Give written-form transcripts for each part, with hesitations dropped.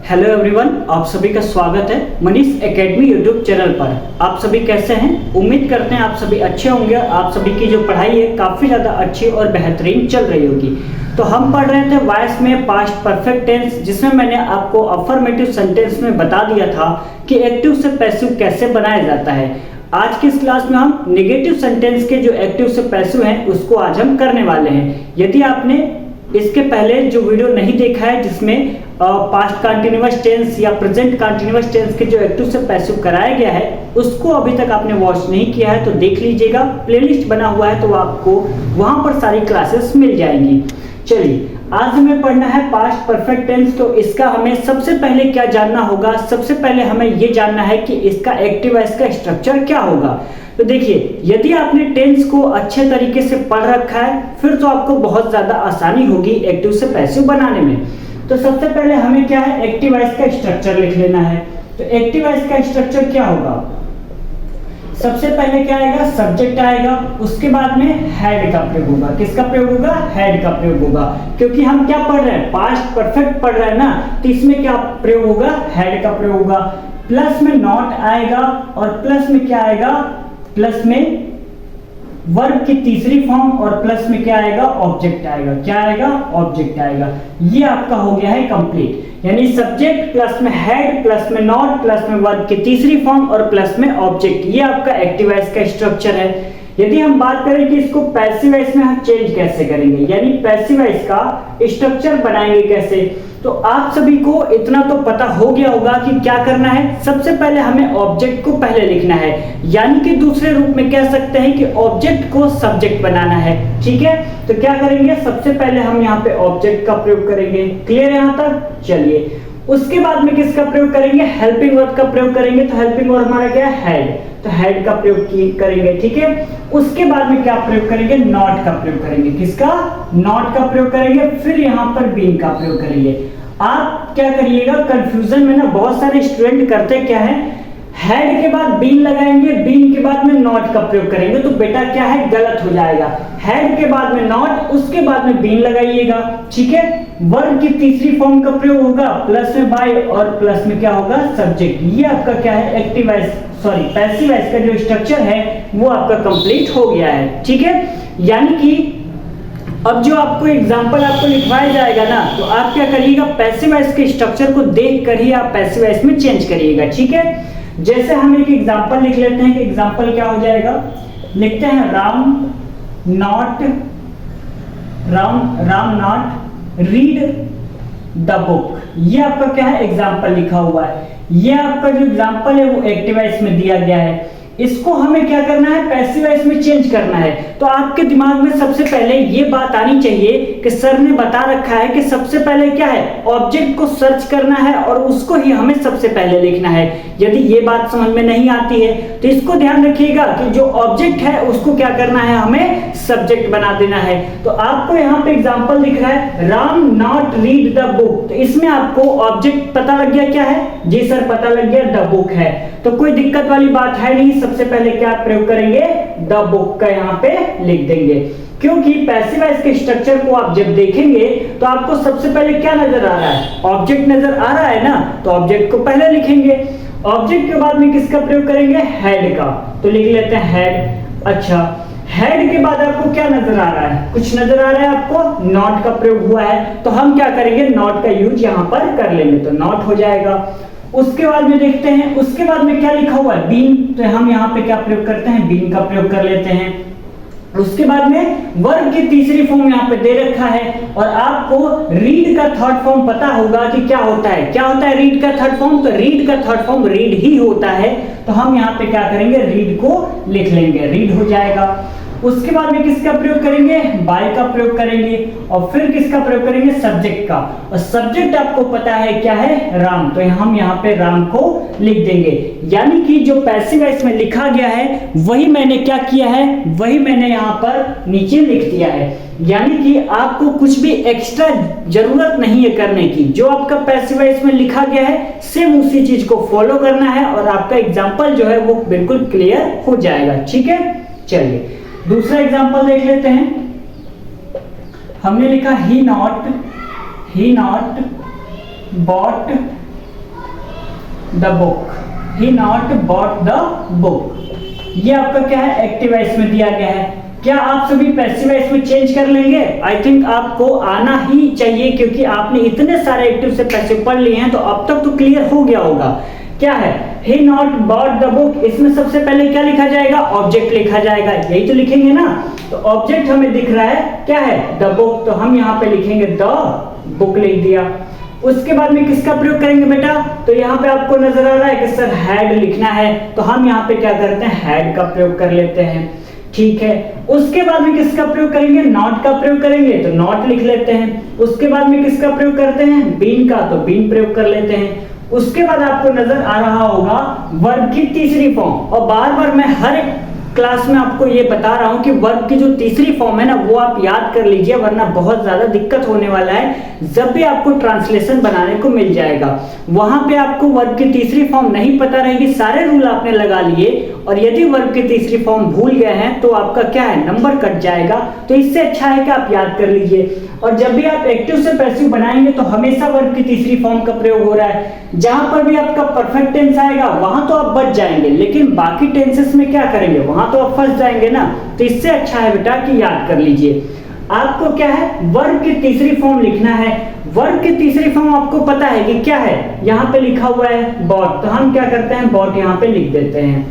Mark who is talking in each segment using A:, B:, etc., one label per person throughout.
A: Hello everyone, आप सभी का स्वागत है मनीष एकेडमी यूट्यूब चैनल पर। आप सभी कैसे हैं? उम्मीद करते हैं आप सभी अच्छे होंगे। आप सभी की जो पढ़ाई है काफ़ी ज़्यादा अच्छी और बेहतरीन चल रही होगी। तो हम पढ़ रहे थे वॉइस में पास्ट परफेक्ट टेंस, जिसमें मैंने आपको अफर्मेटिव सेंटेंस में बता दिया था कि एक्टिव से पैसिव कैसे बनाया जाता है। आज की इस क्लास में हम नेगेटिव सेंटेंस के जो एक्टिव से पैसिव हैं उसको आज हम करने वाले हैं। यदि आपने इसके पहले जो वीडियो नहीं देखा है जिसमें पास्ट कंटिन्यूअस टेंस या प्रेजेंट कंटिन्यूअस टेंस के जो एक्टिव से पैसिव कराया गया है उसको अभी तक आपने वॉच नहीं किया है तो देख लीजिएगा। प्लेलिस्ट बना हुआ है तो आपको वहां पर सारी क्लासेस मिल जाएंगी। चलिए, आज हमें पढ़ना है पास्ट परफेक्ट टेंस। तो इसका हमें सबसे पहले क्या जानना होगा? सबसे पहले हमें ये जानना है कि इसका एक्टिव वॉइस का स्ट्रक्चर क्या होगा। तो देखिए, यदि आपने टेंस को अच्छे तरीके से पढ़ रखा है फिर तो आपको बहुत ज़्यादा आसानी होगी एक्टिव से पैसिव बनाने में। तो सबसे पहले हमें क्या है, एक्टिव वॉइस का स्ट्रक्चर लिख लेना है। तो एक्टिव वॉइस का स्ट्रक्चर क्या होगा? सबसे पहले क्या आएगा? सब्जेक्ट आएगा, उसके बाद में हेड का प्रयोग होगा। किसका प्रयोग होगा? हेड का प्रयोग होगा, क्योंकि हम क्या पढ़ रहे हैं, पास्ट परफेक्ट पढ़ रहे हैं ना, तो इसमें क्या प्रयोग होगा? हेड का प्रयोग होगा। प्लस में नॉट आएगा और प्लस में क्या आएगा? प्लस में वर्ब की तीसरी फॉर्म और प्लस में क्या आएगा? ऑब्जेक्ट आएगा। क्या आएगा? ऑब्जेक्ट आएगा। ये आपका हो गया है कंप्लीट, यानी सब्जेक्ट प्लस में हेड प्लस में नॉट प्लस में वर्ब की तीसरी फॉर्म और प्लस में ऑब्जेक्ट। ये आपका एक्टिव वॉइस का स्ट्रक्चर है। यदि हम बात करें कि इसको पैसिव वॉइस में हम चेंज कैसे करेंगे, यानी पैसिव वॉइस का स्ट्रक्चर बनाएंगे कैसे, तो आप सभी को इतना तो पता हो गया होगा कि क्या करना है। सबसे पहले हमें ऑब्जेक्ट को पहले लिखना है, यानी कि दूसरे रूप में कह सकते हैं कि ऑब्जेक्ट को सब्जेक्ट बनाना है। ठीक है, तो क्या करेंगे? सबसे पहले हम यहाँ पे ऑब्जेक्ट का प्रयोग करेंगे। क्लियर है यहाँ तक? चलिए, उसके बाद में किसका प्रयोग करेंगे? हेल्पिंग वर्ब का प्रयोग करेंगे। तो हेल्पिंग वर्ब हमारा क्या है? हेड। तो हेड का प्रयोग करेंगे। ठीक है, उसके बाद में क्या प्रयोग करेंगे? नॉट का प्रयोग करेंगे। किसका? नॉट का प्रयोग करेंगे। फिर यहाँ पर बीन का प्रयोग करेंगे। आप क्या करिएगा, कंफ्यूजन में ना बहुत सारे स्टूडेंट करते क्या है, हेड के बाद बीन लगाएंगे, बीन के बाद में नॉट का प्रयोग करेंगे, तो बेटा क्या है, गलत हो जाएगा। हेड के बाद में नॉट, उसके बाद में बीन लगाइएगा। ठीक है, वर्ब की तीसरी फॉर्म का प्रयोग होगा, प्लस में बाय और प्लस में क्या होगा? सब्जेक्ट। ये आपका क्या है? एक्टिव वॉइस पैसिव वॉइस का जो स्ट्रक्चर है वो आपका कंप्लीट हो गया है। ठीक है, यानी कि अब जो आपको एग्जाम्पल आपको लिखवाया जाएगा ना, तो आप क्या करिएगा, पैसिव वॉइस के स्ट्रक्चर को देख कर ही आप पैसिव वॉइस में चेंज करिएगा। ठीक है, जैसे हम एक एग्जाम्पल लिख लेते हैं कि एग्जाम्पल क्या हो जाएगा। लिखते हैं Ram not read the book. ये आपका क्या है? एग्जाम्पल लिखा हुआ है। ये आपका जो एग्जाम्पल है वो एक्टिव वॉइस में दिया गया है। इसको हमें क्या करना है? पैसिव वॉइस में चेंज करना है। तो आपके दिमाग में सबसे पहले ये बात आनी चाहिए कि सर ने बता रखा है कि सबसे पहले क्या है, ऑब्जेक्ट को सर्च करना है और उसको ही हमें सबसे पहले लिखना है। यदि ये बात समझ में नहीं आती है तो इसको ध्यान रखिएगा कि जो ऑब्जेक्ट है उसको क्या करना है, हमें सब्जेक्ट बना देना है। तो आपको यहाँ पे एग्जाम्पल दिख रहा है Ram not read the book, तो इसमें आपको ऑब्जेक्ट पता लग गया क्या है? जी सर, पता लग गया, द बुक है। तो कोई दिक्कत वाली बात है नहीं। सबसे पहले क्या प्रयोग करेंगे? द बुक का यहाँ पे लिख देंगे, क्योंकि पैसिव वॉइस के स्ट्रक्चर को आप जब देखेंगे तो आपको सबसे पहले क्या नजर आ रहा है? ऑब्जेक्ट नजर आ रहा है ना, तो ऑब्जेक्ट को पहले लिखेंगे। ऑब्जेक्ट के बाद में किसका प्रयोग करेंगे? हेड का। तो लिख लेते हैं हेड। अच्छा, हेड के बाद आपको क्या नजर आ रहा है? कुछ नजर आ रहा है आपको? नॉट का प्रयोग हुआ है, तो हम क्या करेंगे? नॉट का यूज यहाँ पर कर लेंगे, तो नॉट हो जाएगा। उसके बाद में देखते हैं, उसके बाद में क्या लिखा हुआ है? बीन। तो हम यहाँ पे क्या प्रयोग करते हैं? बीन का प्रयोग कर लेते हैं। उसके बाद में वर्ब की तीसरी फॉर्म यहाँ पे दे रखा है और आपको रीड का थर्ड फॉर्म पता होगा कि क्या होता है। क्या होता है रीड का थर्ड फॉर्म? तो रीड का थर्ड फॉर्म रीड ही होता है, तो हम यहाँ पे क्या करेंगे? रीड को लिख लेंगे, रीड हो जाएगा। उसके बाद में किसका प्रयोग करेंगे? बाय का प्रयोग करेंगे और फिर किसका प्रयोग करेंगे? सब्जेक्ट का। और सब्जेक्ट आपको पता है क्या है? राम। तो हम यहाँ पे राम को लिख देंगे, यानी कि जो पैसिव वॉइस में लिखा गया है वही मैंने क्या किया है, वही मैंने यहाँ पर नीचे लिख दिया है। यानी कि आपको कुछ भी एक्स्ट्रा जरूरत नहीं है करने की। जो आपका पैसिव वॉइस में लिखा गया है सेम उसी चीज को फॉलो करना है और आपका एग्जाम्पल जो है वो बिल्कुल क्लियर हो जाएगा। ठीक है, चलिए दूसरा एग्जाम्पल देख लेते हैं। हमने लिखा he not bought the book, he not bought the book। ये आपका क्या है, एक्टिव वॉइस में दिया गया है। क्या आप सभी पैसिव वॉइस में चेंज कर लेंगे? आई थिंक आपको आना ही चाहिए, क्योंकि आपने इतने सारे एक्टिव से पैसिव पढ़ लिए हैं, तो अब तक तो क्लियर हो गया होगा। क्या है, he not bought the book, इसमें सबसे पहले क्या लिखा जाएगा, ऑब्जेक्ट लिखा जाएगा, यही तो लिखेंगे ना। तो ऑब्जेक्ट हमें दिख रहा है क्या है, द बुक, तो हम यहाँ पे लिखेंगे द बुक, लिख दिया। उसके बाद में किसका प्रयोग करेंगे बेटा, तो यहाँ पे आपको नजर आ रहा है कि सर हैड लिखना है, तो हम यहाँ पे क्या करते हैं, हैड का प्रयोग कर लेते हैं, ठीक है। उसके बाद में किसका प्रयोग करेंगे, नॉट का प्रयोग करेंगे, तो नॉट लिख लेते हैं। उसके बाद में किसका प्रयोग करते हैं, बीन का, तो बीन प्रयोग कर लेते हैं। उसके बाद आपको नजर आ रहा होगा वर्ब की तीसरी फॉर्म, और बार बार मैं हर एक क्लास में आपको ये बता रहा हूं कि वर्ब की जो तीसरी फॉर्म है ना, वो आप याद कर लीजिए, वरना बहुत ज्यादा दिक्कत होने वाला है। जब भी आपको ट्रांसलेशन बनाने को मिल जाएगा, वहां पे आपको वर्ब की तीसरी फॉर्म नहीं पता रहेगी, सारे रूल आपने लगा लिए, और यदि वर्ब की तीसरी फॉर्म भूल गए हैं तो आपका क्या है, नंबर कट जाएगा। तो इससे अच्छा है कि आप याद कर लीजिए। और जब भी आप एक्टिव से पैसिव बनाएंगे तो हमेशा वर्ब की तीसरी फॉर्म का प्रयोग हो रहा है। जहां पर भी आपका परफेक्ट टेंस आएगा वहां तो आप बच जाएंगे, लेकिन बाकी टेंसेस में क्या करेंगे, वहां तो आप फंस जाएंगे ना। तो इससे अच्छा है बेटा कि याद कर लीजिए। आपको क्या है, वर्ब की तीसरी फॉर्म लिखना है। वर्ब की तीसरी फॉर्म आपको पता है कि क्या है, यहाँ पे लिखा हुआ है बॉट, तो हम क्या करते हैं, बॉट यहाँ पे लिख देते हैं।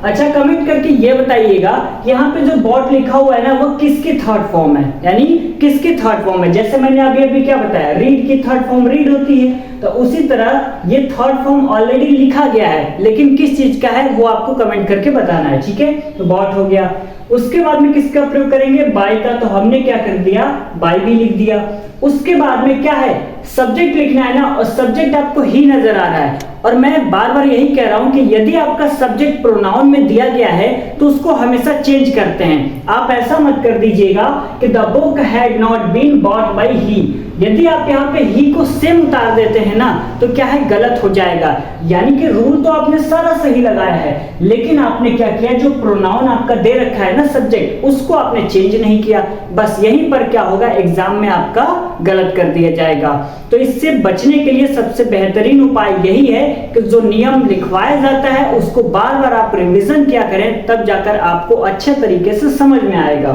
A: अच्छा, कमेंट करके ये बताइएगा यहाँ पे जो बॉट लिखा हुआ है ना, वो किसकी थर्ड फॉर्म है, यानी किसकी थर्ड फॉर्म है। जैसे मैंने अभी क्या बताया, रीड की थर्ड फॉर्म रीड होती है, तो उसी तरह ये थर्ड फॉर्म ऑलरेडी लिखा गया है, लेकिन किस चीज का है वो आपको कमेंट करके बताना है, ठीक है। तो बॉट हो गया। उसके बाद में किसका प्रयोग करेंगे, बाय का, तो हमने क्या कर दिया, बाय भी लिख दिया। उसके बाद में क्या है, सब्जेक्ट लिखना है ना, और सब्जेक्ट आपको ही नजर आ रहा है। और मैं बार बार यही कह रहा हूं कि यदि आपका सब्जेक्ट प्रोनाउन में दिया गया है तो उसको हमेशा चेंज करते हैं। आप ऐसा मत कर दीजिएगा कि the book had not been bought by he. यदि आप यहाँ पे ही को सेम उतार देते हैं ना, तो क्या है, गलत हो जाएगा। यानी कि रूल तो आपने सारा सही लगाया है, लेकिन आपने क्या किया, जो प्रोनाउन आपका दे रखा है ना सब्जेक्ट, उसको आपने चेंज नहीं किया। बस यहीं पर क्या होगा, एग्जाम में आपका गलत कर दिया जाएगा। तो इससे बचने के लिए सबसे बेहतरीन उपाय यही है कि जो नियम लिखवाया जाता है उसको बार बार आप रिवीजन किया करें, तब जाकर आपको अच्छे तरीके से समझ में आएगा।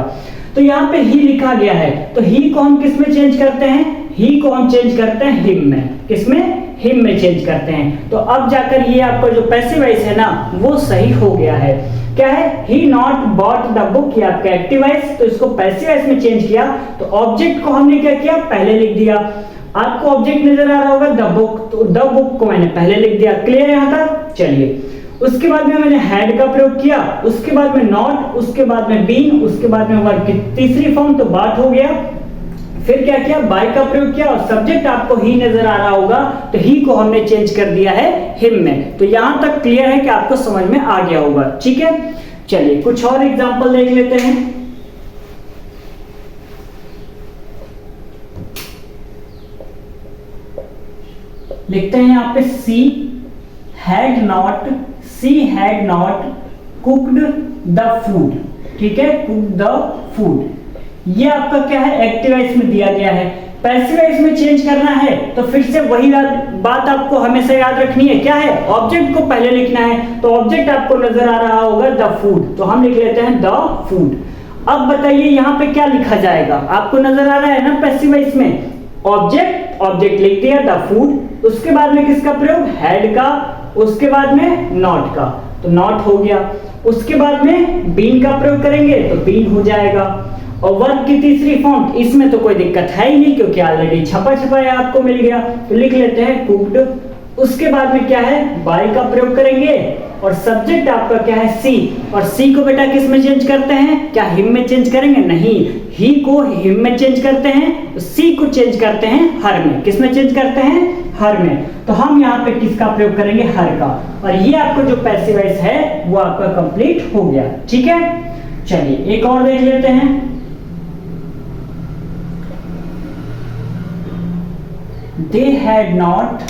A: तो यहाँ पे ही लिखा गया है, तो ही को हम किस में चेंज करते हैं, ही को हम चेंज करते हैं हिम में। किसमें, हिम में चेंज करते हैं। तो अब जाकर ये आपका जो पैसिव वॉइस है ना, वो सही हो गया है। क्या है, ही नॉट बॉट द बुक, ये आपका एक्टिव वॉइस, तो इसको पैसिव वॉइस में चेंज किया। तो ऑब्जेक्ट को हमने क्या किया, पहले लिख दिया। आपको ऑब्जेक्ट नजर आ रहा होगा द बुक, तो द बुक को मैंने पहले लिख दिया। क्लियर है यहाँ तक? चलिए, उसके बाद में मैंने हैड का प्रयोग किया, उसके बाद में नॉट, उसके बाद में बीन, उसके बाद में वर्ब की तीसरी फॉर्म, तो बाट हो गया। फिर क्या किया, बाय का प्रयोग किया, और सब्जेक्ट आपको ही नजर आ रहा होगा, तो ही को हमने चेंज कर दिया है हिम में। तो यहां तक क्लियर है कि आपको समझ में आ गया होगा, ठीक है। चलिए कुछ और एग्जांपल देख लेते हैं। लिखते हैं यहाँ पे she had not cooked the food, ठीक है, कुक द फूड। ये आपका क्या है, एक्टिव वॉइस में दिया गया है। पैसिव वॉइस में चेंज करना है तो फिर से वही बात आपको हमेशा याद रखनी है। क्या है, ऑब्जेक्ट को पहले लिखना है, तो ऑब्जेक्ट आपको नजर आ रहा होगा द फूड, तो हम लिख लेते हैं द फूड। अब बताइए यहाँ पे क्या लिखा जाएगा, आपको नजर आ रहा है ना पैसिव वॉइस में, ऑब्जेक्ट लिख दिया द फूड, उसके बाद में किसका प्रयोग, हैड का, उसके बाद में नॉट का, तो नॉट हो गया। उसके बाद में बीन का प्रयोग करेंगे तो बीन हो जाएगा। और वर्ब की तीसरी फॉर्म, इसमें तो कोई दिक्कत है ही नहीं क्योंकि ऑलरेडी छपा है, आपको मिल गया, तो लिख लेते हैं कुक्ड। उसके बाद में क्या है, बाय का प्रयोग करेंगे, और सब्जेक्ट आपका क्या है, सी, और सी को बेटा किस में चेंज करते हैं, क्या हिम में चेंज करेंगे, नहीं, ही को हिम में चेंज करते हैं, तो सी को चेंज करते हैं हर में। किस में चेंज करते हैं, हर में। तो हम यहाँ पे किसका प्रयोग करेंगे, हर का, और ये आपको जो पैसिव वॉइस है वो आपका कंप्लीट हो गया, ठीक है। चलिए एक और देख लेते हैं। They had not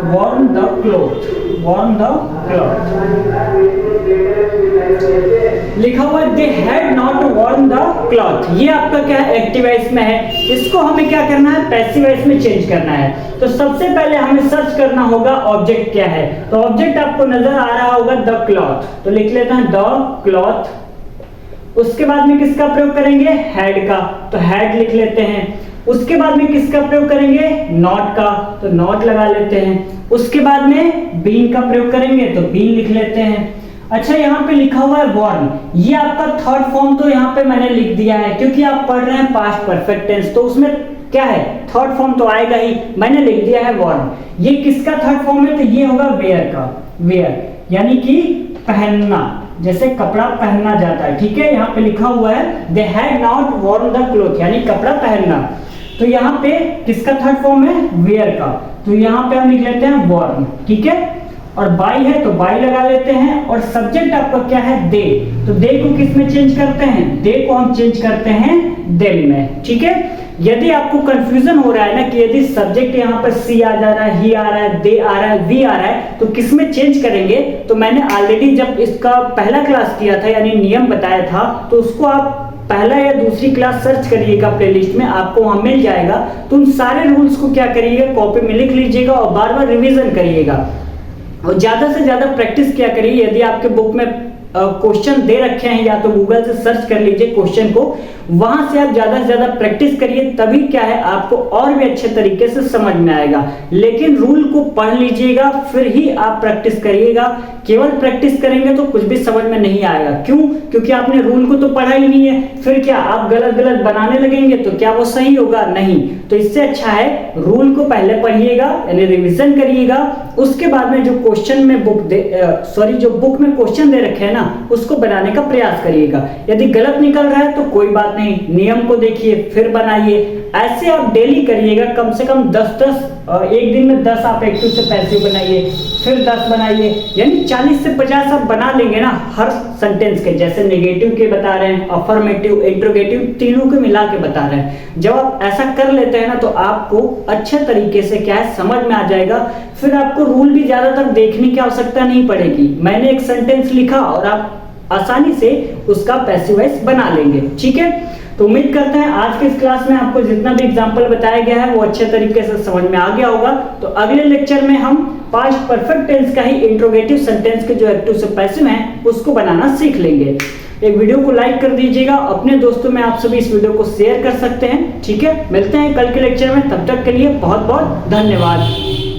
A: worn the cloth. लिखा हुआ है they had not worn the cloth. ये आपका क्या है, एक्टिव वॉइस में है। इसको हमें क्या करना है, पैसिव वॉइस में चेंज करना है। तो सबसे पहले हमें सर्च करना होगा ऑब्जेक्ट क्या है। तो ऑब्जेक्ट आपको नजर आ रहा होगा द क्लॉथ, तो लिख लेते हैं द क्लॉथ। उसके बाद में किसका प्रयोग करेंगे, हैड का, तो हैड लिख लेते हैं। उसके बाद में किसका प्रयोग करेंगे, नॉट का, तो नॉट लगा लेते हैं। उसके बाद में बीन का प्रयोग करेंगे, तो बीन लिख लेते हैं। अच्छा, यहाँ पे लिखा हुआ है वॉर्न, ये आपका थर्ड फॉर्म तो यहाँ पे मैंने लिख दिया है क्योंकि आप पढ़ रहे हैं पास्ट परफेक्ट टेंस, तो उसमें क्या है, थर्ड फॉर्म तो आएगा ही, मैंने लिख दिया है वॉर्न। ये किसका थर्ड फॉर्म है, तो ये होगा वेयर का, वेयर यानी कि पहनना, जैसे कपड़ा पहनना जाता है, ठीक है। यहाँ पे लिखा हुआ है they had not worn the cloth, यानी कपड़ा पहनना। तो यहाँ पे किसका थर्ड फॉर्म है, वेयर का, तो यहाँ पे हम लिख लेते हैं वॉर्न, ठीक है। और बाई है तो बाई लगा लेते हैं। और सब्जेक्ट आपका क्या है, दे, तो दे को किस में चेंज करते हैं, दे को हम चेंज करते हैं देम में, ठीक है। यदि आपको कंफ्यूजन हो रहा है ना कि यदि सब्जेक्ट यहाँ पर सी आ जा रहा है, ही आ रहा है, दे आ रहा है, वी आ रहा है, तो किस में चेंज करेंगे, तो मैंने ऑलरेडी जब इसका पहला क्लास किया था यानी नियम बताया था, तो उसको आप पहला या दूसरी क्लास सर्च करिएगा प्लेलिस्ट में, आपको वहां मिल जाएगा। तो उन सारे रूल्स को क्या करिएगा, कॉपी में लिख लीजिएगा और बार बार रिवीजन करिएगा और ज्यादा से ज्यादा प्रैक्टिस किया करिए। यदि आपके बुक में क्वेश्चन दे रखे हैं या तो गूगल से सर्च कर लीजिए क्वेश्चन को, वहां से आप ज्यादा से ज्यादा प्रैक्टिस करिए, तभी क्या है आपको और भी अच्छे तरीके से समझ में आएगा। लेकिन रूल को पढ़ लीजिएगा फिर ही आप प्रैक्टिस करिएगा, केवल प्रैक्टिस करेंगे तो कुछ भी समझ में नहीं आएगा। क्यों, क्योंकि आपने रूल को तो पढ़ा ही नहीं है, फिर क्या आप गलत गलत बनाने लगेंगे तो क्या वो सही होगा, नहीं। तो इससे अच्छा है रूल को पहले पढ़िएगा यानी रिवीजन करिएगा, उसके बाद में जो क्वेश्चन में जो बुक में क्वेश्चन दे रखे हैं ना उसको बनाने का प्रयास करिएगा। यदि गलत निकल रहा है तो कोई बात नहीं, नियम को देखिए फिर बनाइए। ऐसे आप डेली करिएगा, कम से कम 10-10 एक दिन में 10 आप एक्टिव से पैसिव बनाइए, फिर 10 बनाइए, यानी 40 से 50 आप बना लेंगे ना हर सेंटेंस के। जैसे नेगेटिव के बता रहे हैं, अफर्मेटिव, इंट्रोगेटिव, तीनों के मिला के बता रहे हैं। जब आप ऐसा कर लेते हैं ना तो आपको अच्छे तरीके से क्या है समझ में आ जाएगा, फिर आपको रूल भी ज्यादातर देखने की आवश्यकता नहीं पड़ेगी। मैंने एक सेंटेंस लिखा और आप आसानी से उसका पैसिव वॉइस बना लेंगे, ठीक है। तो उम्मीद करते हैं आज के इस क्लास में आपको जितना भी एग्जाम्पल बताया गया है वो अच्छे तरीके से समझ में आ गया होगा। तो अगले लेक्चर में हम पास्ट परफेक्ट टेंस का ही इंट्रोगेटिव सेंटेंस के जो एक्टिव से पैसिव हैं उसको बनाना सीख लेंगे। एक वीडियो को लाइक कर दीजिएगा, अपने दोस्तों में आप सभी इस वीडियो को शेयर कर सकते हैं, ठीक है। मिलते हैं कल के लेक्चर में, तब तक के लिए बहुत बहुत धन्यवाद।